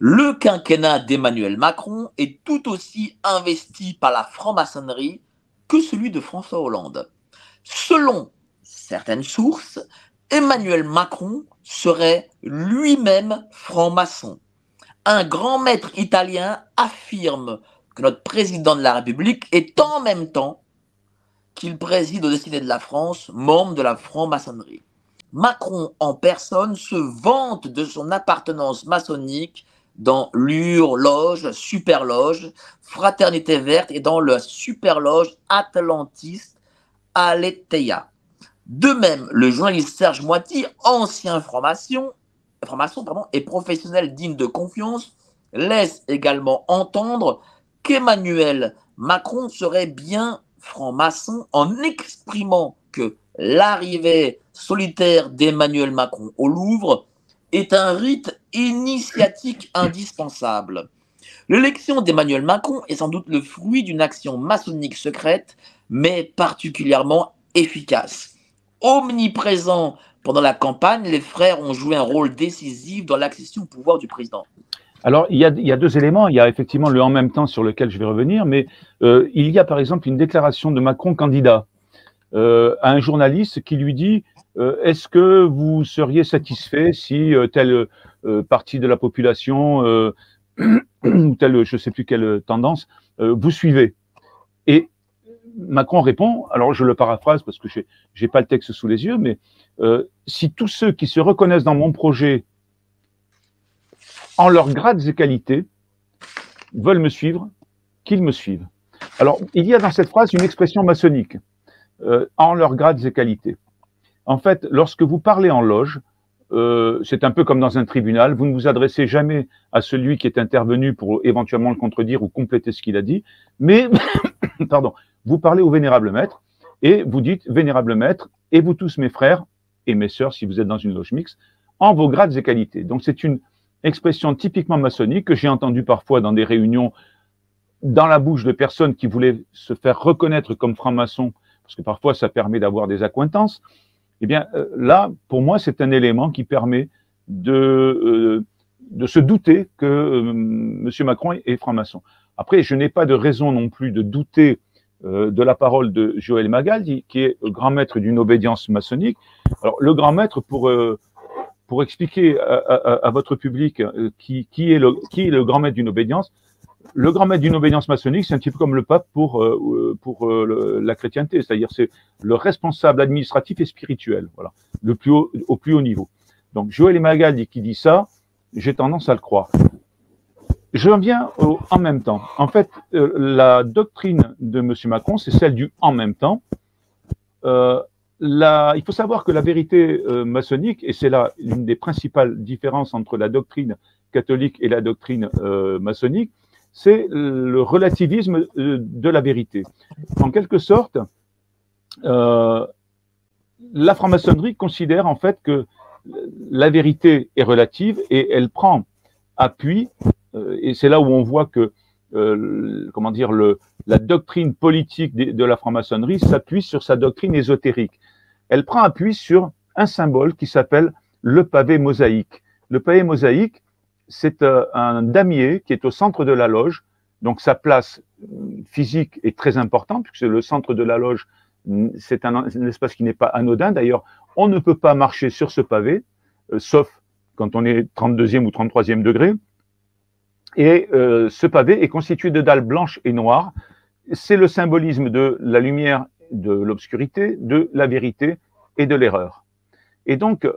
Le quinquennat d'Emmanuel Macron est tout aussi investi par la franc-maçonnerie que celui de François Hollande. Selon certaines sources, Emmanuel Macron serait lui-même franc-maçon. Un grand maître italien affirme que notre président de la République est en même temps qu'il préside aux destinées de la France, membre de la franc-maçonnerie. Macron en personne se vante de son appartenance maçonnique dans l'Ur-Loge, Super-Loge, Fraternité Verte et dans la Super-Loge Atlantiste Aletheia. De même, le journaliste Serge Moiti, ancien franc-maçon et professionnel digne de confiance, laisse également entendre qu'Emmanuel Macron serait bien franc-maçon en exprimant que l'arrivée solitaire d'Emmanuel Macron au Louvre est un rite initiatique indispensable. L'élection d'Emmanuel Macron est sans doute le fruit d'une action maçonnique secrète, mais particulièrement efficace. Omniprésents pendant la campagne, les frères ont joué un rôle décisif dans l'accession au pouvoir du président. Alors, il y a deux éléments. Il y a effectivement le « en même temps » sur lequel je vais revenir, mais il y a par exemple une déclaration de Macron candidat à un journaliste qui lui dit est-ce que vous seriez satisfait si telle partie de la population ou telle, je ne sais plus quelle tendance, vous suivez. Et Macron répond, alors je le paraphrase parce que je n'ai pas le texte sous les yeux, mais si tous ceux qui se reconnaissent dans mon projet en leurs grades et qualités veulent me suivre, qu'ils me suivent. Alors, il y a dans cette phrase une expression maçonnique, en leurs grades et qualités. En fait, lorsque vous parlez en loge, c'est un peu comme dans un tribunal, vous ne vous adressez jamais à celui qui est intervenu pour éventuellement le contredire ou compléter ce qu'il a dit, mais, pardon, vous parlez au vénérable maître et vous dites, vénérable maître, et vous tous mes frères et mes sœurs, si vous êtes dans une loge mixte, en vos grades et qualités. Donc c'est une expression typiquement maçonnique que j'ai entendue parfois dans des réunions dans la bouche de personnes qui voulaient se faire reconnaître comme francs-maçons, parce que parfois ça permet d'avoir des accointances. Eh bien là, pour moi, c'est un élément qui permet de se douter que M. Macron est franc-maçon. Après, je n'ai pas de raison non plus de douter de la parole de Joël Magal, qui est le grand maître d'une obédience maçonnique. Alors, le grand maître, pour expliquer à votre public qui est le grand maître d'une obédience, le grand maître d'une obédience maçonnique, c'est un petit peu comme le pape pour la chrétienté, c'est-à-dire c'est le responsable administratif et spirituel, voilà, au plus haut niveau. Donc, Joël Magal qui dit ça, j'ai tendance à le croire. Je reviens au « en même temps ». En fait, la doctrine de M. Macron, c'est celle du « en même temps ». Il faut savoir que la vérité maçonnique, et c'est là l'une des principales différences entre la doctrine catholique et la doctrine maçonnique, c'est le relativisme de la vérité. En quelque sorte, la franc-maçonnerie considère en fait que la vérité est relative et elle prend appui, et c'est là où on voit que comment dire, la doctrine politique de la franc-maçonnerie s'appuie sur sa doctrine ésotérique. Elle prend appui sur un symbole qui s'appelle le pavé mosaïque. Le pavé mosaïque, c'est un damier qui est au centre de la loge, donc sa place physique est très importante, puisque le centre de la loge, c'est un espace qui n'est pas anodin. D'ailleurs, on ne peut pas marcher sur ce pavé, sauf quand on est 32e ou 33e degré. Et ce pavé est constitué de dalles blanches et noires. C'est le symbolisme de la lumière, de l'obscurité, de la vérité et de l'erreur. Et donc,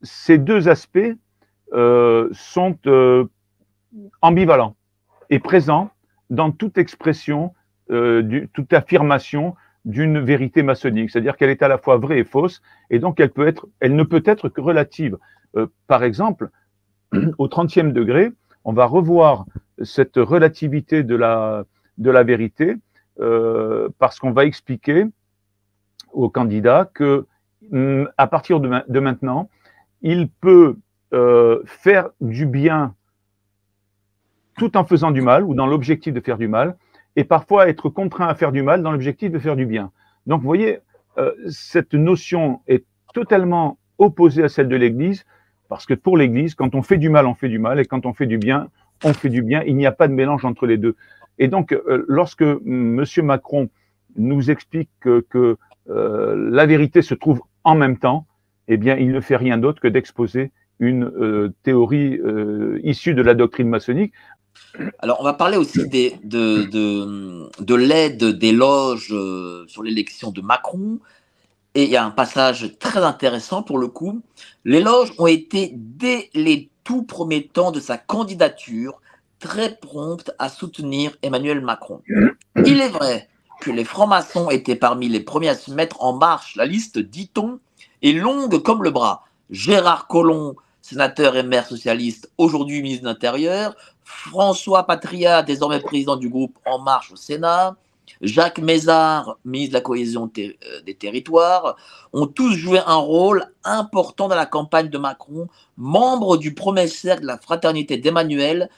ces deux aspects sont ambivalents et présents dans toute expression, toute affirmation d'une vérité maçonnique. C'est-à-dire qu'elle est à la fois vraie et fausse, et donc elle ne peut être que relative. Par exemple, au 30e degré, on va revoir cette relativité de la vérité parce qu'on va expliquer au candidat que à partir de maintenant, il peut faire du bien tout en faisant du mal ou dans l'objectif de faire du mal, et parfois être contraint à faire du mal dans l'objectif de faire du bien. Donc, vous voyez, cette notion est totalement opposée à celle de l'Église, Parce que pour l'Église, quand on fait du mal, on fait du mal, et quand on fait du bien, on fait du bien. Il n'y a pas de mélange entre les deux. Et donc, lorsque M. Macron nous explique que la vérité se trouve en même temps, eh bien, il ne fait rien d'autre que d'exposer une théorie issue de la doctrine maçonnique. Alors, on va parler aussi de l'aide des loges sur l'élection de Macron. Et il y a un passage très intéressant pour le coup. Les loges ont été, dès les tout premiers temps de sa candidature, très promptes à soutenir Emmanuel Macron. Il est vrai que les francs-maçons étaient parmi les premiers à se mettre en marche. La liste, dit-on, est longue comme le bras. Gérard Collomb, sénateur et maire socialiste, aujourd'hui ministre de l'Intérieur. François Patria, désormais président du groupe En Marche au Sénat. Jacques Mézard, ministre de la cohésion des territoires, ont tous joué un rôle important dans la campagne de Macron, membres du premier cercle de la fraternité d'Emmanuel,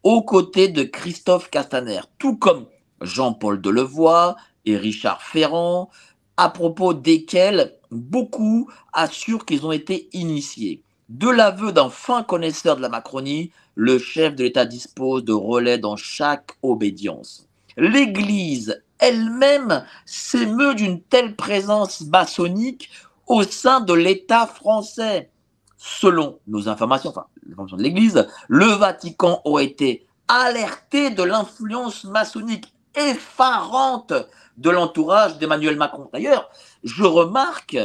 aux côtés de Christophe Castaner, tout comme Jean-Paul Delevoye et Richard Ferrand, à propos desquels beaucoup assurent qu'ils ont été initiés. De l'aveu d'un fin connaisseur de la Macronie, le chef de l'État dispose de relais dans chaque obédience. L'Église elle-même s'émeut d'une telle présence maçonnique au sein de l'État français. Selon nos informations, enfin, les informations de l'Église, le Vatican aurait été alerté de l'influence maçonnique effarante de l'entourage d'Emmanuel Macron. D'ailleurs, je remarque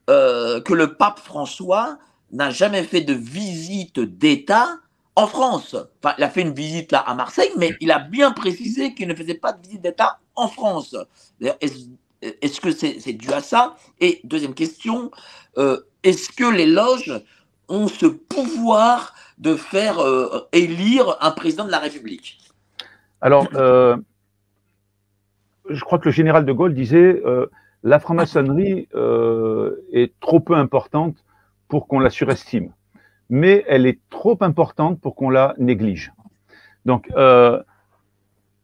que le pape François n'a jamais fait de visite d'État en France. Enfin, il a fait une visite là à Marseille, mais il a bien précisé qu'il ne faisait pas de visite d'État en France. Est-ce que c'est dû à ça? Et deuxième question, est-ce que les loges ont ce pouvoir de faire élire un président de la République? Alors, je crois que le général de Gaulle disait la franc-maçonnerie est trop peu importante pour qu'on la surestime, mais elle est trop importante pour qu'on la néglige. Donc,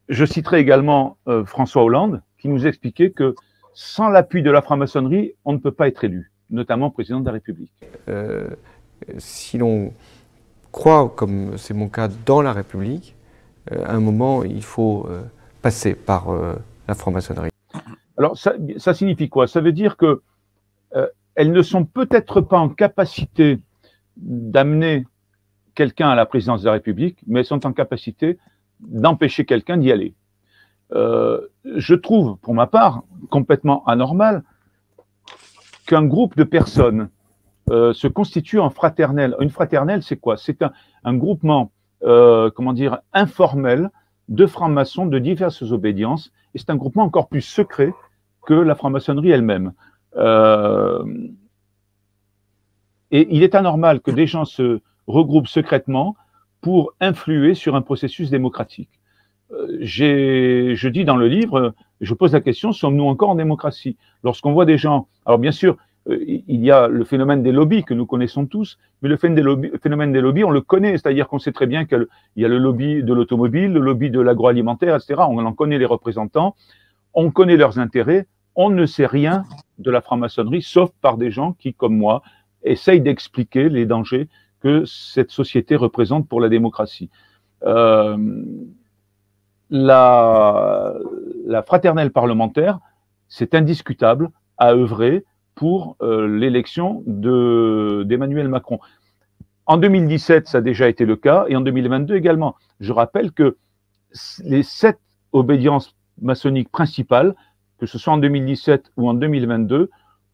je citerai également François Hollande, qui nous expliquait que sans l'appui de la franc-maçonnerie, on ne peut pas être élu, notamment président de la République. Si l'on croit, comme c'est mon cas, dans la République, à un moment, il faut passer par la franc-maçonnerie. Alors, ça signifie quoi? Ça veut dire que elles ne sont peut-être pas en capacité d'amener quelqu'un à la présidence de la République, mais elles sont en capacité d'empêcher quelqu'un d'y aller. Je trouve, pour ma part, complètement anormal qu'un groupe de personnes se constitue en fraternelle. Une fraternelle, c'est quoi? C'est un groupement, comment dire, informel de francs-maçons de diverses obédiences, et c'est un groupement encore plus secret que la franc-maçonnerie elle-même. Et il est anormal que des gens se regroupent secrètement pour influer sur un processus démocratique. Je dis dans le livre, je pose la question, sommes-nous encore en démocratie? Lorsqu'on voit des gens, alors bien sûr, il y a le phénomène des lobbies que nous connaissons tous, mais le phénomène des lobbies, on le connaît, c'est-à-dire qu'on sait très bien qu'il y a le lobby de l'automobile, le lobby de l'agroalimentaire, etc. On en connaît les représentants, on connaît leurs intérêts, on ne sait rien de la franc-maçonnerie, sauf par des gens qui, comme moi, essayent d'expliquer les dangers que cette société représente pour la démocratie. La fraternelle parlementaire, c'est indiscutable, a œuvré pour l'élection d'Emmanuel Macron. En 2017, ça a déjà été le cas, et en 2022 également. Je rappelle que les 7 obédiences maçonniques principales, que ce soit en 2017 ou en 2022,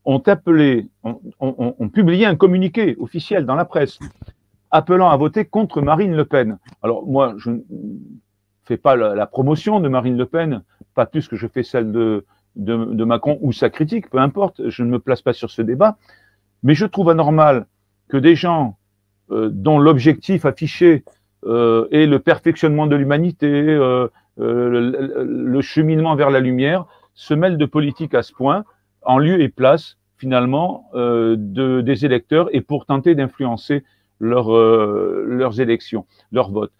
ont publié un communiqué officiel dans la presse appelant à voter contre Marine Le Pen. Alors moi, je ne fais pas la promotion de Marine Le Pen, pas plus que je fais celle de Macron ou sa critique, peu importe, je ne me place pas sur ce débat, mais je trouve anormal que des gens dont l'objectif affiché est le perfectionnement de l'humanité, le cheminement vers la lumière, se mêlent de politique à ce point, en lieu et place, finalement, des électeurs et pour tenter d'influencer leurs élections, leur vote.